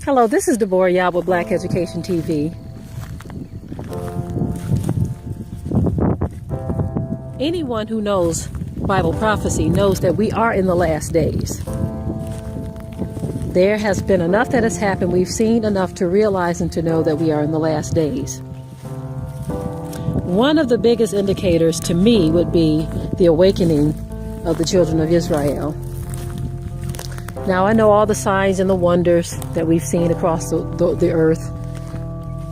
Hello, this is Deborah Yab with Black Education TV. Anyone who knows Bible prophecy knows that we are in the last days. There has been enough that has happened. We've seen enough to realize and to know that we are in the last days. One of the biggest indicators to me would be the awakening of the children of Israel. Now, I know all the signs and the wonders that we've seen across the earth.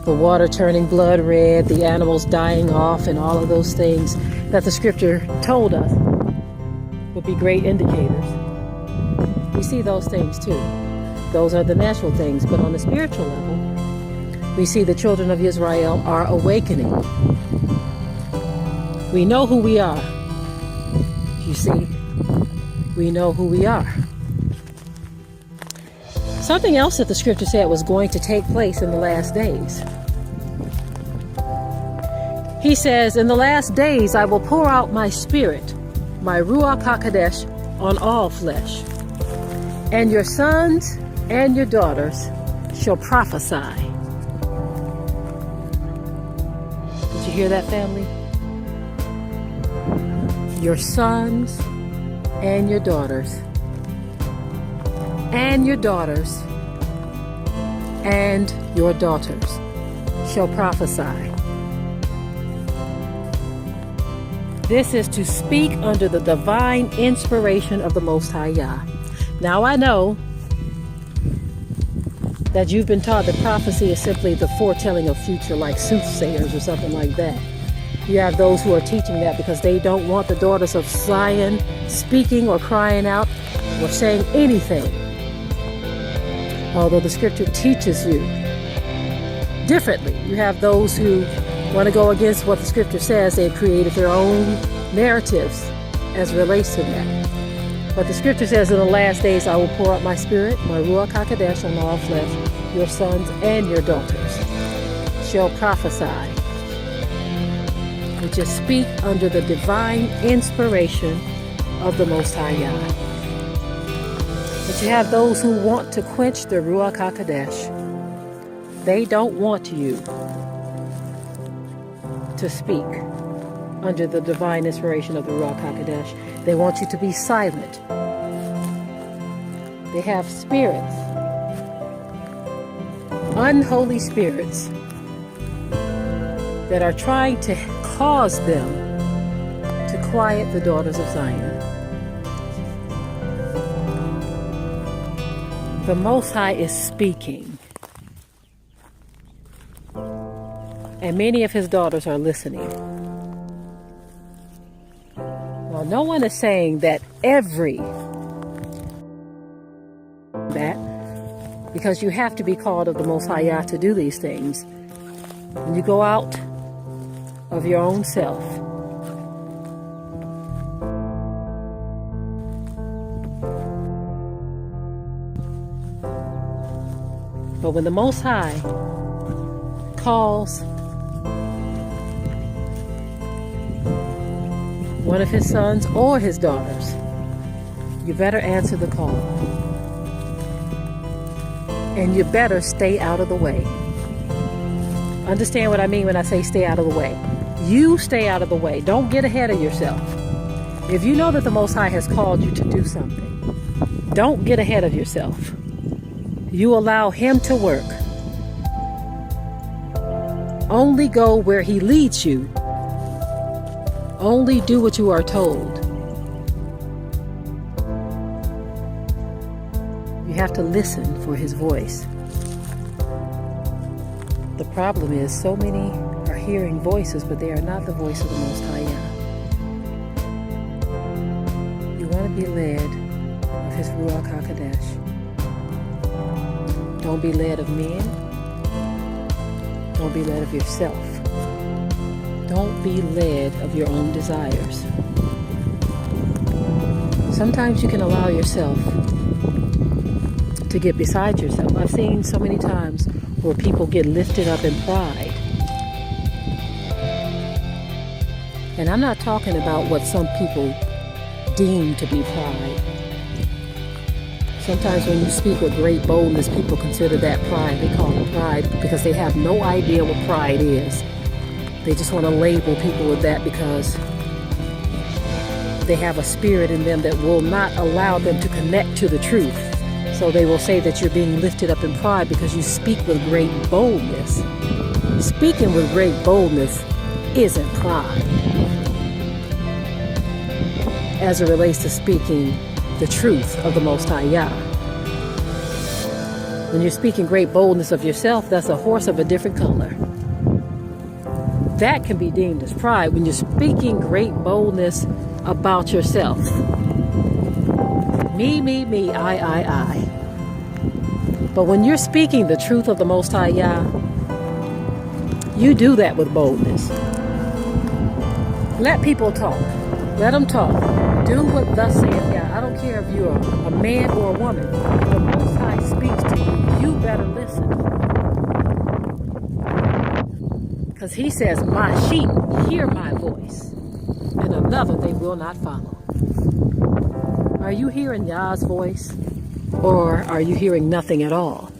The water turning blood red, the animals dying off, and all of those things that the scripture told us would be great indicators. We see those things too. Those are the natural things. But on the spiritual level, we see the children of Israel are awakening. We know who we are. You see, we know who we are. Something else that the scripture said was going to take place in the last days. He says, in the last days I will pour out my spirit, my Ruach HaKodesh, on all flesh. And your sons and your daughters shall prophesy. Did you hear that, family? Your sons and your daughters and your daughters and your daughters shall prophesy. This is to speak under the divine inspiration of the Most High Yah. Now I know that you've been taught that prophecy is simply the foretelling of future, like soothsayers or something like that. You have those who are teaching that because they don't want the daughters of Zion speaking or crying out or saying anything. Although the scripture teaches you differently. You have those who want to go against what the scripture says. They've created their own narratives as relates to that. But the scripture says, in the last days I will pour out my spirit, my Ruach HaKodesh, on all flesh. Your sons and your daughters shall prophesy. Which is speak under the divine inspiration of the Most High Yah. But you have those who want to quench the Ruach HaKodesh. They don't want you to speak under the divine inspiration of the Ruach HaKodesh. They want you to be silent. They have spirits, unholy spirits, that are trying to cause them to quiet the daughters of Zion. The Most High is speaking, and many of his daughters are listening. Well, no one is saying that because you have to be called of the Most High Yah to do these things. When you go out of your own self, but when the Most High calls one of his sons or his daughters, you better answer the call. And you better stay out of the way. Understand what I mean when I say stay out of the way. You stay out of the way. Don't get ahead of yourself. If you know that the Most High has called you to do something, don't get ahead of yourself. You allow him to work. Only go where he leads you. Only do what you are told. You have to listen for his voice. The problem is so many are hearing voices, but they are not the voice of the Most High Yah. You want to be led of his Ruach HaKodesh. Don't be led of men. Don't be led of yourself. Don't be led of your own desires. Sometimes you can allow yourself to get beside yourself. I've seen so many times where people get lifted up in pride. And I'm not talking about what some people deem to be pride. Sometimes when you speak with great boldness, people consider that pride. They call it pride because they have no idea what pride is. They just want to label people with that because they have a spirit in them that will not allow them to connect to the truth. So they will say that you're being lifted up in pride because you speak with great boldness. Speaking with great boldness isn't pride as it relates to speaking the truth of the Most High Yah. When you're speaking great boldness of yourself, that's a horse of a different color. That can be deemed as pride when you're speaking great boldness about yourself. Me, I. But when you're speaking the truth of the Most High Yah, you do that with boldness. Let people talk. Let them talk. Do what thus saith Yah. I don't care if you're a man or a woman. If the Most High speaks to you, you better listen. Because he says, my sheep hear my voice, and another they will not follow. Are you hearing Yah's voice, or are you hearing nothing at all?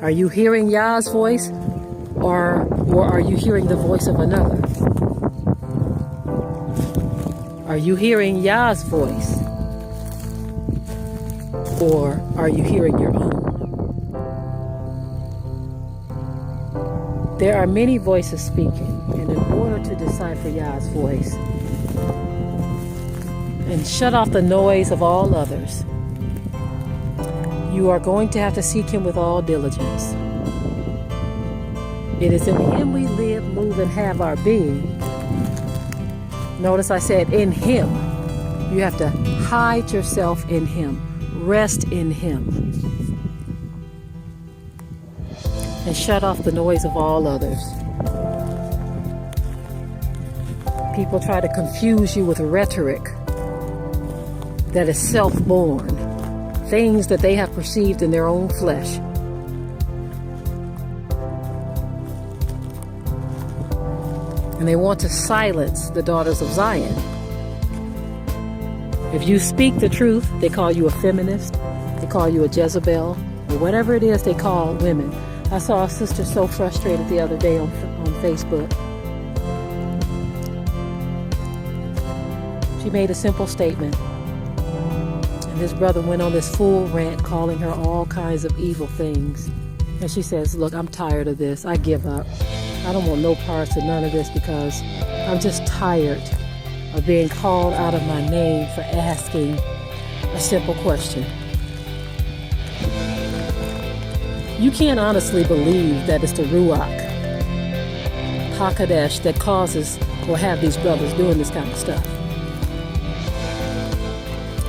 Are you hearing Yah's voice, or are you hearing the voice of another? Are you hearing Yah's voice, or are you hearing your own? There are many voices speaking, and in order to decipher Yah's voice and shut off the noise of all others, you are going to have to seek Him with all diligence. It is in Him we live, move, and have our being. Notice I said in Him. You have to hide yourself in Him, rest in Him, and shut off the noise of all others. People try to confuse you with rhetoric that is self-born, things that they have perceived in their own flesh. And they want to silence the daughters of Zion. If you speak the truth, they call you a feminist, they call you a Jezebel, or whatever it is they call women. I saw a sister so frustrated the other day on Facebook. She made a simple statement. And this brother went on this full rant calling her all kinds of evil things. And she says, look, I'm tired of this. I give up. I don't want no parts of none of this because I'm just tired of being called out of my name for asking a simple question. You can't honestly believe that it's the Ruach HaKodesh that causes or have these brothers doing this kind of stuff.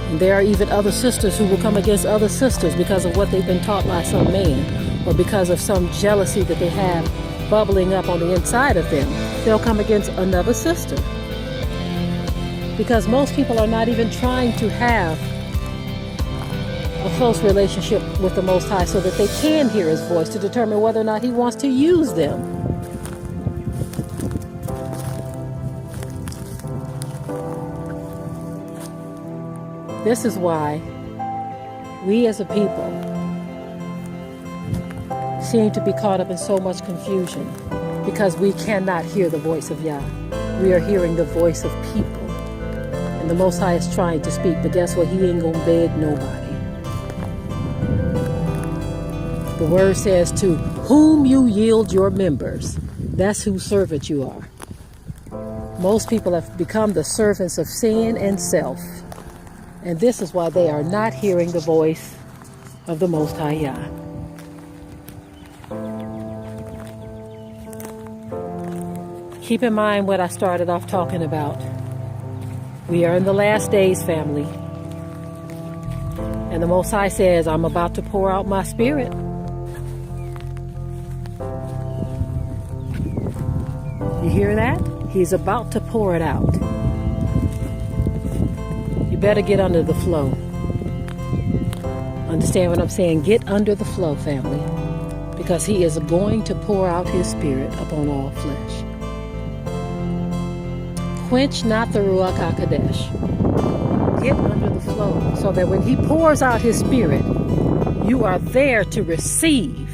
And there are even other sisters who will come against other sisters because of what they've been taught by some man, or because of some jealousy that they have bubbling up on the inside of them. They'll come against another sister. Because most people are not even trying to have a close relationship with the Most High so that they can hear His voice to determine whether or not He wants to use them. This is why we as a people seem to be caught up in so much confusion, because we cannot hear the voice of Yah. We are hearing the voice of people. And the Most High is trying to speak, but guess what? He ain't gonna beg nobody. The word says, to whom you yield your members, that's whose servant you are. Most people have become the servants of sin and self. And this is why they are not hearing the voice of the Most High Yah. Keep in mind what I started off talking about. We are in the last days, family. And the Most High says, I'm about to pour out my spirit. You hear that? He's about to pour it out. You better get under the flow. Understand what I'm saying? Get under the flow, family. Because He is going to pour out His spirit upon all flesh. Quench not the Ruach HaKodesh. Get under the flow so that when he pours out his spirit, you are there to receive.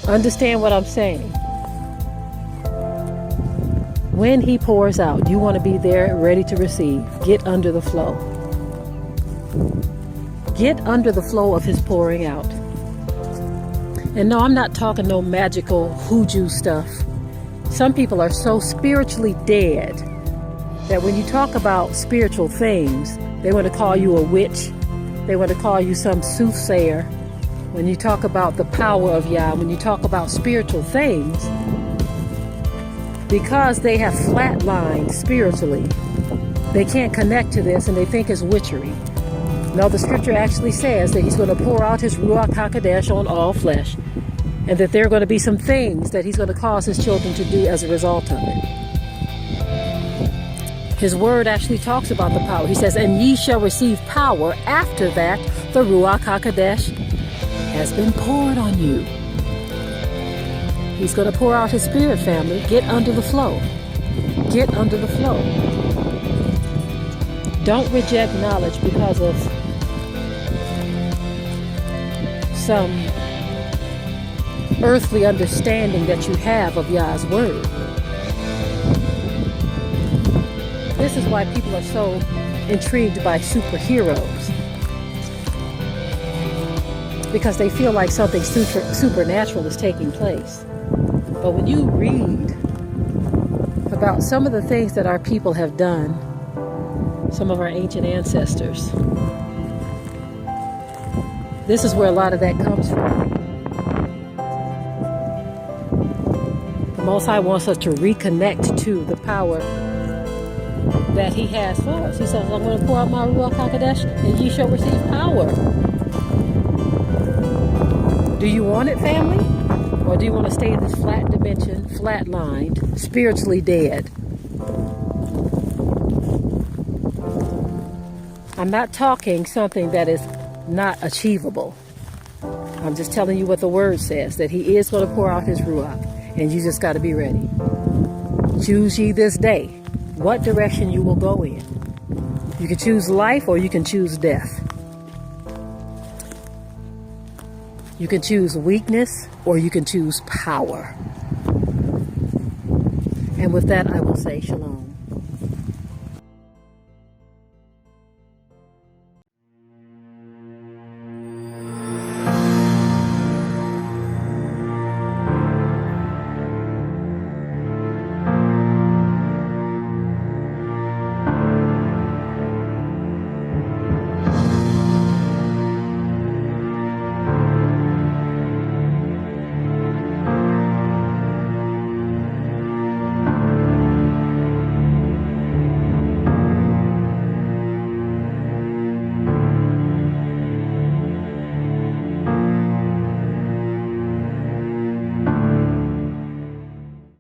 Understand what I'm saying? When he pours out, you want to be there ready to receive. Get under the flow. Get under the flow of his pouring out. And no, I'm not talking no magical hoodoo stuff. Some people are so spiritually dead that when you talk about spiritual things, they want to call you a witch. They want to call you some soothsayer. When you talk about the power of Yah, when you talk about spiritual things, because they have flatlined spiritually, they can't connect to this and they think it's witchery. No, the scripture actually says that he's going to pour out his Ruach HaKodesh on all flesh, and that there are going to be some things that he's going to cause his children to do as a result of it. His word actually talks about the power. He says, and ye shall receive power after that the Ruach HaKodesh has been poured on you. He's going to pour out his spirit, family. Get under the flow. Get under the flow. Don't reject knowledge because of some earthly understanding that you have of Yah's word. This is why people are so intrigued by superheroes, because they feel like something supernatural is taking place. But when you read about some of the things that our people have done, some of our ancient ancestors, this is where a lot of that comes from. The Most High wants us to reconnect to the power that he has for us. He says, I'm going to pour out my Ruach HaKodesh and ye shall receive power. Do you want it, family? Or do you want to stay in this flat dimension, flatlined, spiritually dead? I'm not talking something that is not achievable. I'm just telling you what the word says, that he is going to pour out his Ruach, and you just got to be ready. Choose ye this day what direction you will go in. You can choose life or you can choose death. You can choose weakness or you can choose power. And with that, I will say shalom.